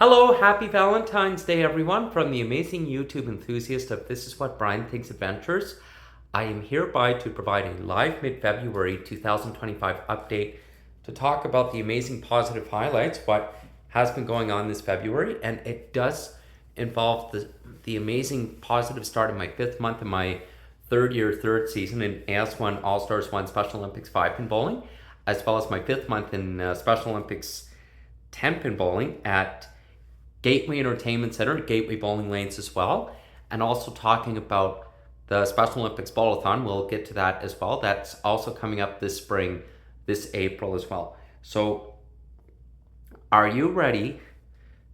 Hello, happy Valentine's Day, everyone, from the amazing YouTube enthusiast of This Is What Brian Thinks Adventures. I am hereby to provide a live mid-February 2025 update to talk about the amazing positive highlights, what has been going on this February, and it does involve the amazing positive start of my fifth month of my third season in AS1 All-Stars 1 Special Olympics 5-pin bowling, as well as my fifth month in Special Olympics 10-pin bowling at Gateway Entertainment Center, Gateway Bowling Lanes as well, and also talking about the Special Olympics Bowl-a-thon. We'll get to that as well. That's also coming up this spring, this April as well. So, are you ready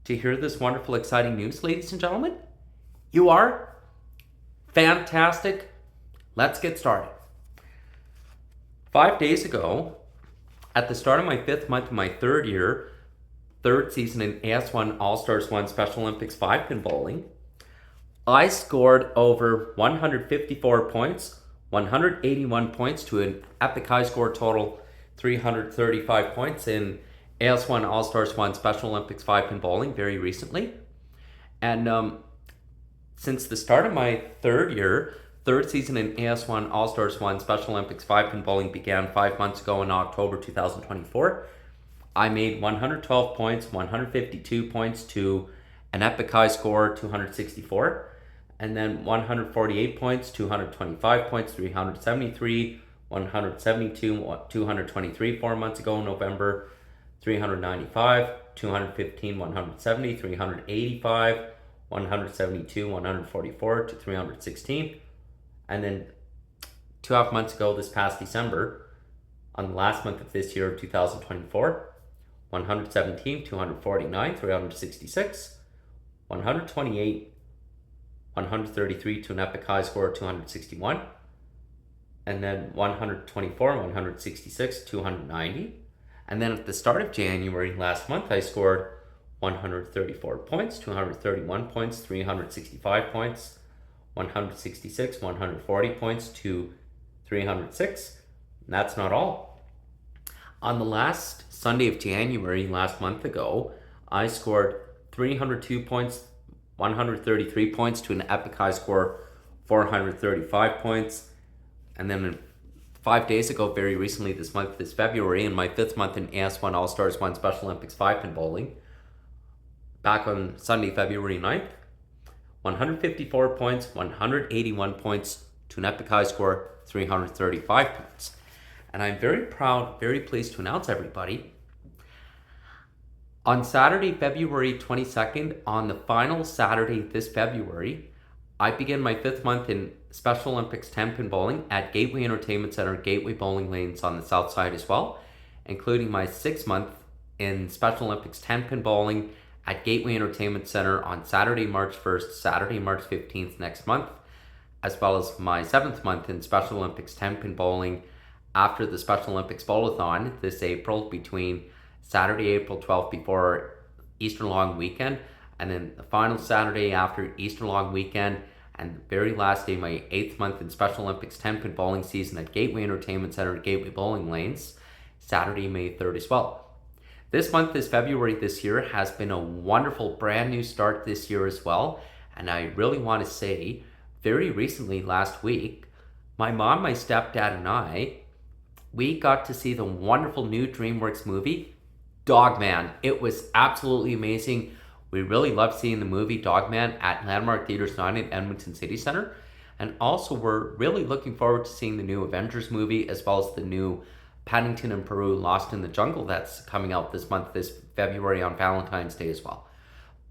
to hear this wonderful, exciting news, ladies and gentlemen? You are? Fantastic. Let's get started. 5 days ago, at the start of my fifth month of my third season in AS1 All-Stars 1 Special Olympics 5-pin bowling, I scored over 154 points, 181 points to an epic high score total 335 points in AS1 All-Stars 1 Special Olympics 5-pin bowling very recently. And since the start of my third season in AS1 All-Stars 1 Special Olympics 5-pin bowling began 5 months ago in October 2024, I made 112 points, 152 points to an epic high score, 264, and then 148 points, 225 points, 373, 172, 223 4 months ago in November, 395, 215, 170, 385, 172, 144 to 316, and then 2.5 months ago this past December, on the last month of this year of 2024, 117, 249, 366, 128, 133 to an epic high score of 261, and then 124, 166, 290. And then at the start of January last month, I scored 134 points, 231 points, 365 points, 166, 140 points to 306. And that's not all. On the last Sunday of January, last month ago, I scored 302 points, 133 points to an epic high score, 435 points. And then 5 days ago, very recently this month, this February, in my fifth month in AS1 All-Stars 1 Special Olympics 5-pin bowling, back on Sunday, February 9th, 154 points, 181 points to an epic high score, 335 points. And I'm very proud, very pleased to announce, everybody, on Saturday, February 22nd, on the final Saturday this February, I begin my fifth month in Special Olympics 10-pin bowling at Gateway Entertainment Center, Gateway Bowling Lanes on the south side as well, including my 6th month in Special Olympics 10-pin bowling at Gateway Entertainment Center on Saturday, March 1st, Saturday, March 15th next month, as well as my 7th month in Special Olympics 10-pin bowling after the Special Olympics Bowl-a-thon this April, between Saturday, April 12th before Easter long weekend, and then the final Saturday after Easter long weekend, and the very last day, my 8th month in Special Olympics 10-pin bowling season at Gateway Entertainment Center, Gateway Bowling Lanes, Saturday, May 3rd as well. This month, this February this year, has been a wonderful brand new start this year as well, and I really want to say, very recently last week, my mom, my stepdad, and we got to see the wonderful new DreamWorks movie, Dogman. It was absolutely amazing. We really loved seeing the movie Dogman at Landmark Theatres 9 at Edmonton City Centre. And also, we're really looking forward to seeing the new Avengers movie, as well as the new Paddington in Peru, Lost in the Jungle, that's coming out this month, this February on Valentine's Day as well.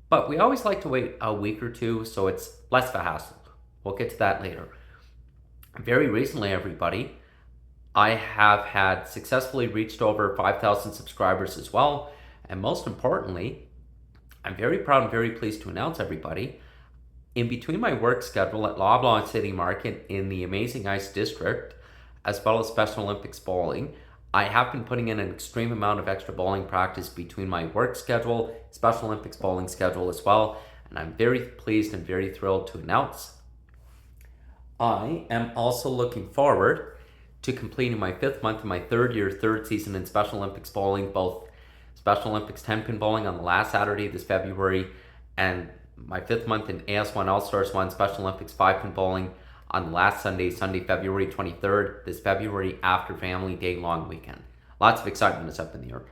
But we always like to wait a week or two, so it's less of a hassle. We'll get to that later. Very recently, everybody, I have had successfully reached over 5,000 subscribers as well. And most importantly, I'm very proud and very pleased to announce, everybody, in between my work schedule at Loblaw City Market in the Amazing Ice District, as well as Special Olympics bowling, I have been putting in an extreme amount of extra bowling practice between my work schedule, Special Olympics bowling schedule as well. And I'm very pleased and very thrilled to announce I am also looking forward to completing my fifth month of my third season in Special Olympics bowling, both Special Olympics 10 pin bowling on the last Saturday this February, and my 5th month in AS1 All-Stars 1 Special Olympics 5 pin bowling on the last Sunday, February 23rd, this February after Family Day long weekend. Lots of excitement is up in the air.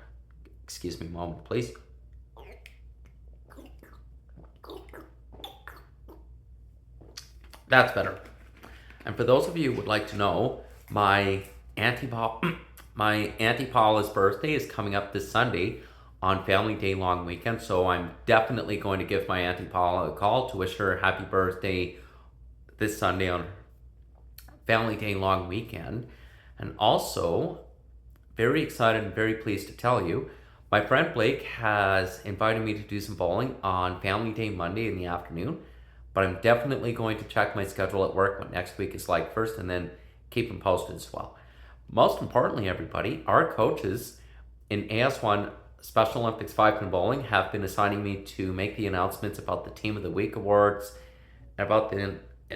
Excuse me a moment, please. That's better. And for those of you who would like to know, my Auntie Paula's birthday is coming up this Sunday on Family Day long weekend, so I'm definitely going to give my Auntie Paula a call to wish her happy birthday this Sunday on Family Day long weekend. And also, very excited and very pleased to tell you, my friend Blake has invited me to do some bowling on Family Day Monday in the afternoon, but I'm definitely going to check my schedule at work what next week is like first, and then keep them posted as well. Most importantly, everybody, our coaches in AS1 Special Olympics 5 pin bowling have been assigning me to make the announcements about the Team of the Week awards, and about the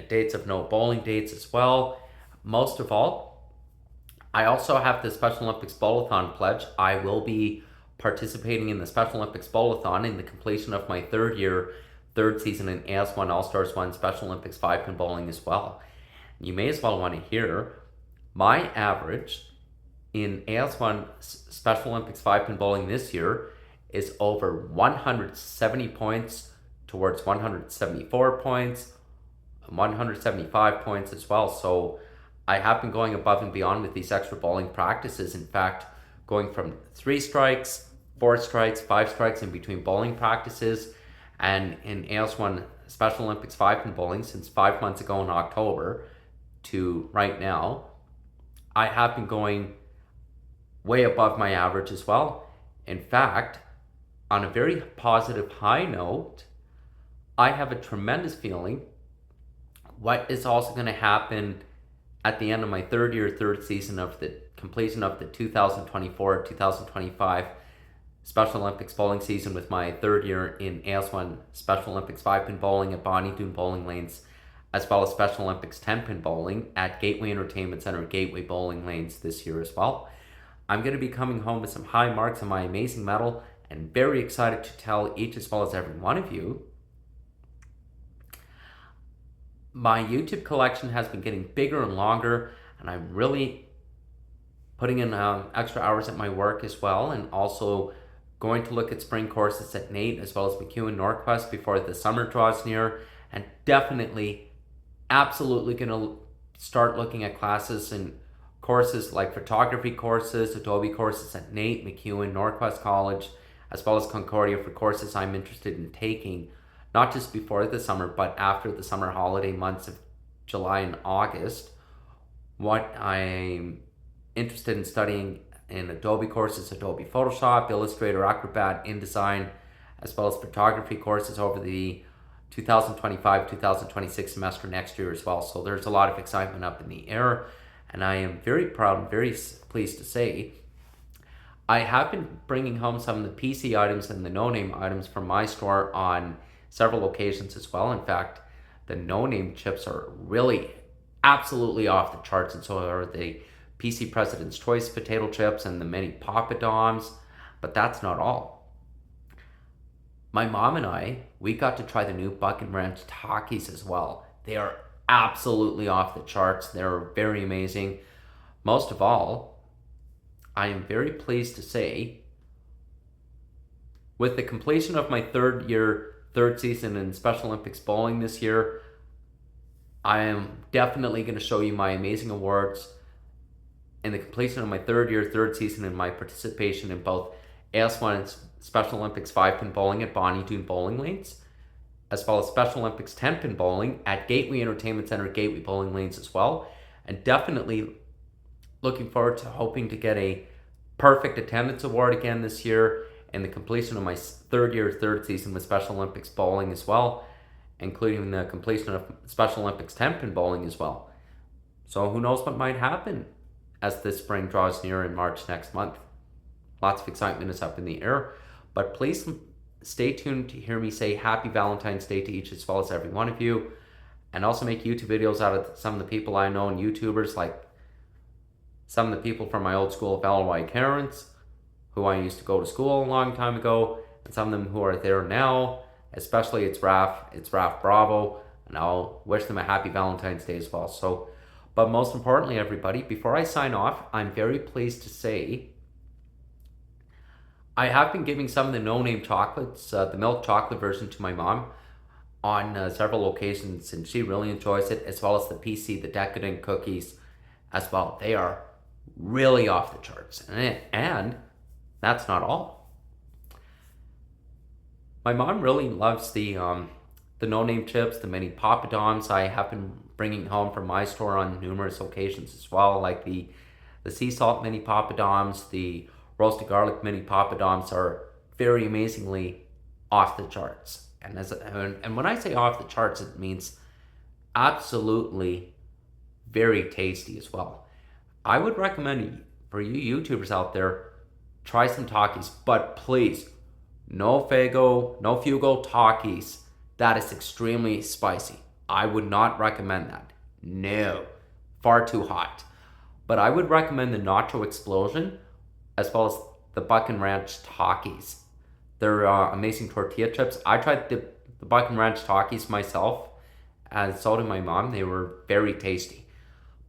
dates of no bowling dates as well. Most of all, I also have the Special Olympics Bowlathon pledge. I will be participating in the Special Olympics Bowlathon in the completion of my third season in AS1 All-Stars 1 Special Olympics 5 pin bowling as well. You may as well want to hear my average in AS1 Special Olympics 5 pin bowling this year is over 170 points towards 174 points, 175 points as well. So I have been going above and beyond with these extra bowling practices. In fact, going from 3 strikes, 4 strikes, 5 strikes in between bowling practices, and in AS1 Special Olympics 5 pin bowling since 5 months ago in October to right now, I have been going way above my average as well. In fact, on a very positive high note, I have a tremendous feeling what is also going to happen at the end of my third season of the completion of the 2024-2025 Special Olympics bowling season with my third year in AS1 Special Olympics 5 pin bowling at Bonnie Doon Bowling Lanes, as well as Special Olympics 10 pin bowling at Gateway Entertainment Center, Gateway Bowling Lanes this year as well. I'm going to be coming home with some high marks on my amazing medal, and very excited to tell each as well as every one of you. My YouTube collection has been getting bigger and longer, and I'm really putting in extra hours at my work as well, and also going to look at spring courses at NAIT as well as McEwen Norquest before the summer draws near, and definitely, absolutely going to start looking at classes and courses like photography courses, Adobe courses at NAIT, McEwen, Norquest College, as well as Concordia for courses I'm interested in taking, not just before the summer, but after the summer holiday months of July and August. What I'm interested in studying in Adobe courses, Adobe Photoshop, Illustrator, Acrobat, InDesign, as well as photography courses over the 2025-2026 semester next year as well. So there's a lot of excitement up in the air, and I am very proud and very pleased to say I have been bringing home some of the PC items and the no-name items from my store on several occasions as well. In fact, the no-name chips are really absolutely off the charts, and so are the PC President's Choice potato chips and the mini Papa Doms, but that's not all. My mom and we got to try the new Buck and Ranch Takis as well. They are absolutely off the charts. They're very amazing. Most of all, I am very pleased to say, with the completion of my third season in Special Olympics bowling this year, I am definitely going to show you my amazing awards in the completion of my third season in my participation in both AS1 and Special Olympics 5 pin bowling at Bonnie Doon Bowling Lanes, as well as Special Olympics 10 pin bowling at Gateway Entertainment Center, Gateway Bowling Lanes as well. And definitely looking forward to hoping to get a perfect attendance award again this year in the completion of my third season with Special Olympics bowling as well, including the completion of Special Olympics 10 pin bowling as well. So who knows what might happen as this spring draws near in March next month. Lots of excitement is up in the air, but please stay tuned to hear me say Happy Valentine's Day to each as well as every one of you, and also make YouTube videos out of some of the people I know and YouTubers, like some of the people from my old school of LY Karens, who I used to go to school a long time ago, and some of them who are there now, especially it's Raf Bravo, and I'll wish them a happy Valentine's Day as well. So, but most importantly, everybody, before I sign off, I'm very pleased to say I have been giving some of the no-name chocolates, the milk chocolate version, to my mom on several occasions, and she really enjoys it, as well as the PC, the decadent cookies as well. They are really off the charts, and that's not all. My mom really loves the no-name chips, the mini Papadoms. I have been bringing home from my store on numerous occasions as well, like the sea salt mini Papadoms, the roasted garlic mini Papadoms are very amazingly off the charts. And when I say off the charts, it means absolutely very tasty as well. I would recommend for you YouTubers out there, try some Takis, but please, no Fugo Takis. That is extremely spicy. I would not recommend that. No, far too hot. But I would recommend the Nacho Explosion, as well as the Buck and Ranch Takis. They're amazing tortilla chips. I tried the Buck and Ranch Takis myself, and so did my mom. They were very tasty.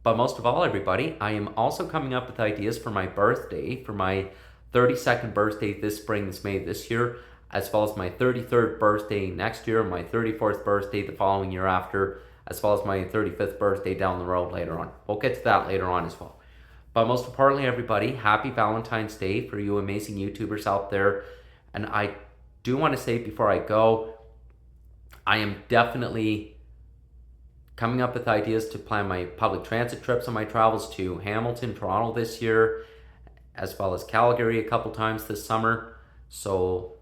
But most of all, everybody, I am also coming up with ideas for my birthday, for my 32nd birthday this spring, this May, this year, as well as my 33rd birthday next year, my 34th birthday the following year after, as well as my 35th birthday down the road later on. We'll get to that later on as well. But most importantly, everybody, happy Valentine's Day for you amazing YouTubers out there. And I do want to say before I go, I am definitely coming up with ideas to plan my public transit trips on my travels to Hamilton, Toronto this year, as well as Calgary a couple times this summer. So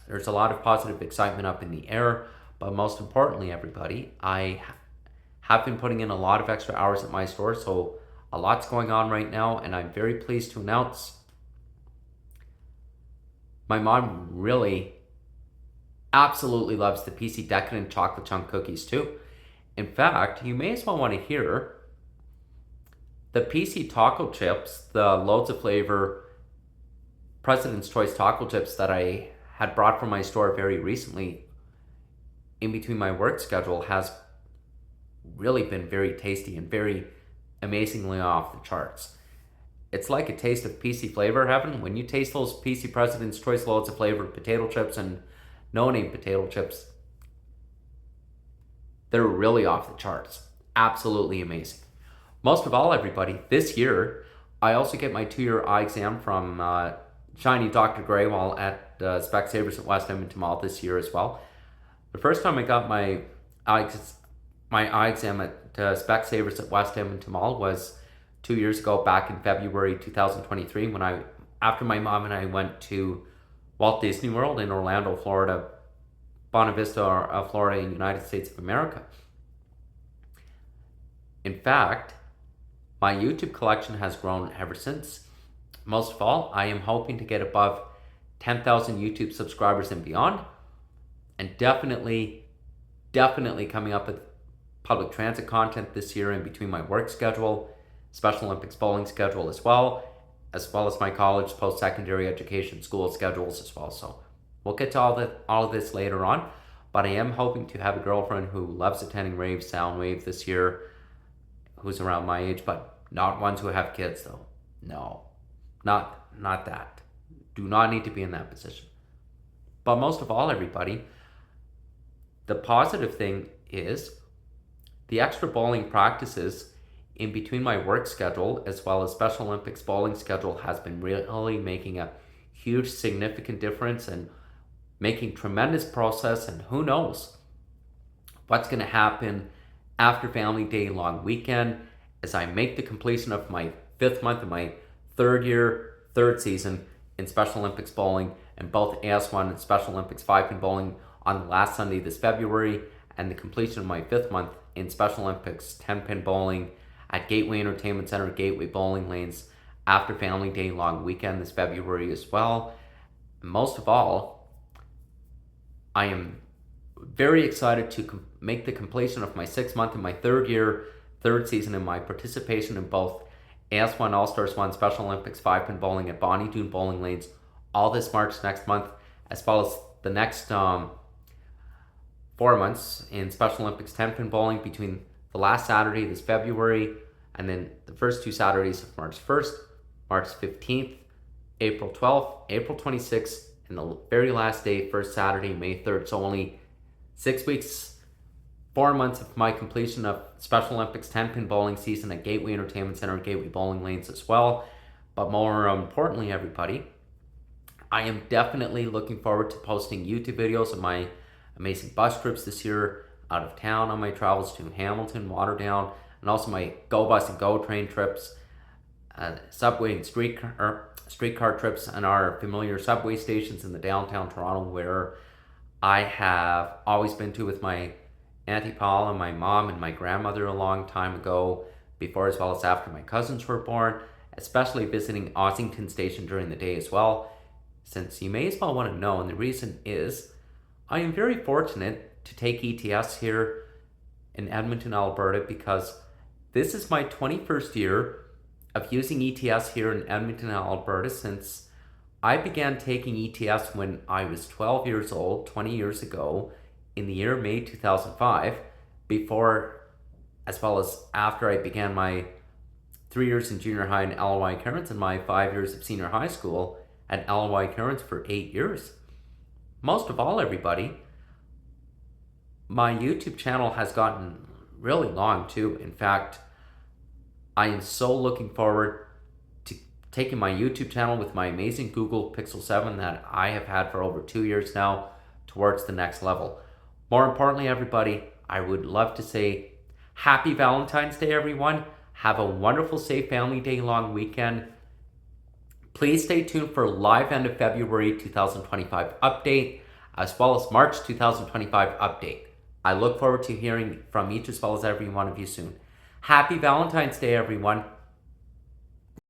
there's a lot of positive excitement up in the air. But most importantly, everybody, I have been putting in a lot of extra hours at my store, so a lot's going on right now, and I'm very pleased to announce my mom really absolutely loves the PC Decadent Chocolate Chunk Cookies too. In fact, you may as well want to hear the PC Taco Chips, the loads of flavor President's Choice Taco Chips that I had brought from my store very recently in between my work schedule has really been very tasty and very amazingly off the charts. It's like a taste of PC flavor heaven. When you taste those PC President's Choice loads of flavored potato chips and no-name potato chips, they're really off the charts. Absolutely amazing. Most of all, everybody, this year, I also get my 2-year eye exam from Shiny Dr. Graywall at Specsavers at West Edmonton Mall this year as well. The first time I got my eye exam at Specsavers at West Edmonton Mall was 2 years ago, back in February 2023, when after my mom and I went to Walt Disney World in Orlando, Florida, Bonavista, Vista, Florida, in the United States of America. In fact, my YouTube collection has grown ever since. Most of all, I am hoping to get above 10,000 YouTube subscribers and beyond, and definitely coming up with public transit content this year in between my work schedule, Special Olympics bowling schedule as well as my college post-secondary education school schedules as well. So we'll get to all of this later on, but I am hoping to have a girlfriend who loves attending raves, Soundwave this year, who's around my age, but not ones who have kids though. No, not that. Do not need to be in that position. But most of all, everybody, the positive thing is the extra bowling practices in between my work schedule as well as Special Olympics bowling schedule has been really making a huge significant difference and making tremendous progress. And who knows what's going to happen after Family Day long weekend as I make the completion of my 5th month of my 3rd season in Special Olympics bowling, and both AS1 and Special Olympics 5-pin bowling on the last Sunday this February, and the completion of my 5th month in Special Olympics 10-pin bowling at Gateway Entertainment Center, Gateway Bowling Lanes after Family Day long weekend this February as well. Most of all, I am very excited to make the completion of my 6th month in my 3rd season in my participation in both AS1 All-Stars 1 Special Olympics 5-pin bowling at Bonnie Doon Bowling Lanes all this March next month, as well as the next 4 months in Special Olympics 10 pin bowling between the last Saturday this February and then the first 2 Saturdays of March 1st, March 15th, April 12th, April 26th, and the very last day, first Saturday, May 3rd. So only 6 weeks, 4 months of my completion of Special Olympics 10 pin bowling season at Gateway Entertainment Center, Gateway Bowling Lanes as well. But more importantly, everybody, I am definitely looking forward to posting YouTube videos of my amazing bus trips this year out of town on my travels to Hamilton, Waterdown, and also my Go Bus and Go Train trips, subway and streetcar trips, and our familiar subway stations in the downtown Toronto, where I have always been to with my Auntie Paula, my mom, and my grandmother a long time ago, before as well as after my cousins were born, especially visiting Ossington Station during the day as well, since you may as well want to know, and the reason is I am very fortunate to take ETS here in Edmonton, Alberta, because this is my 21st year of using ETS here in Edmonton, Alberta, since I began taking ETS when I was 12 years old, 20 years ago, in the year May 2005, before as well as after I began my 3 years in junior high in LY Cairns and my 5 years of senior high school at LY Cairns for 8 years. Most of all, everybody, my YouTube channel has gotten really long too. In fact, I am so looking forward to taking my YouTube channel with my amazing Google Pixel 7 that I have had for over 2 years now towards the next level. More importantly, everybody, I would love to say happy Valentine's Day, everyone. Have a wonderful, safe family day long weekend. Please stay tuned for live end of February 2025 update, as well as March 2025 update. I look forward to hearing from each as well as every one of you soon. Happy Valentine's Day, everyone.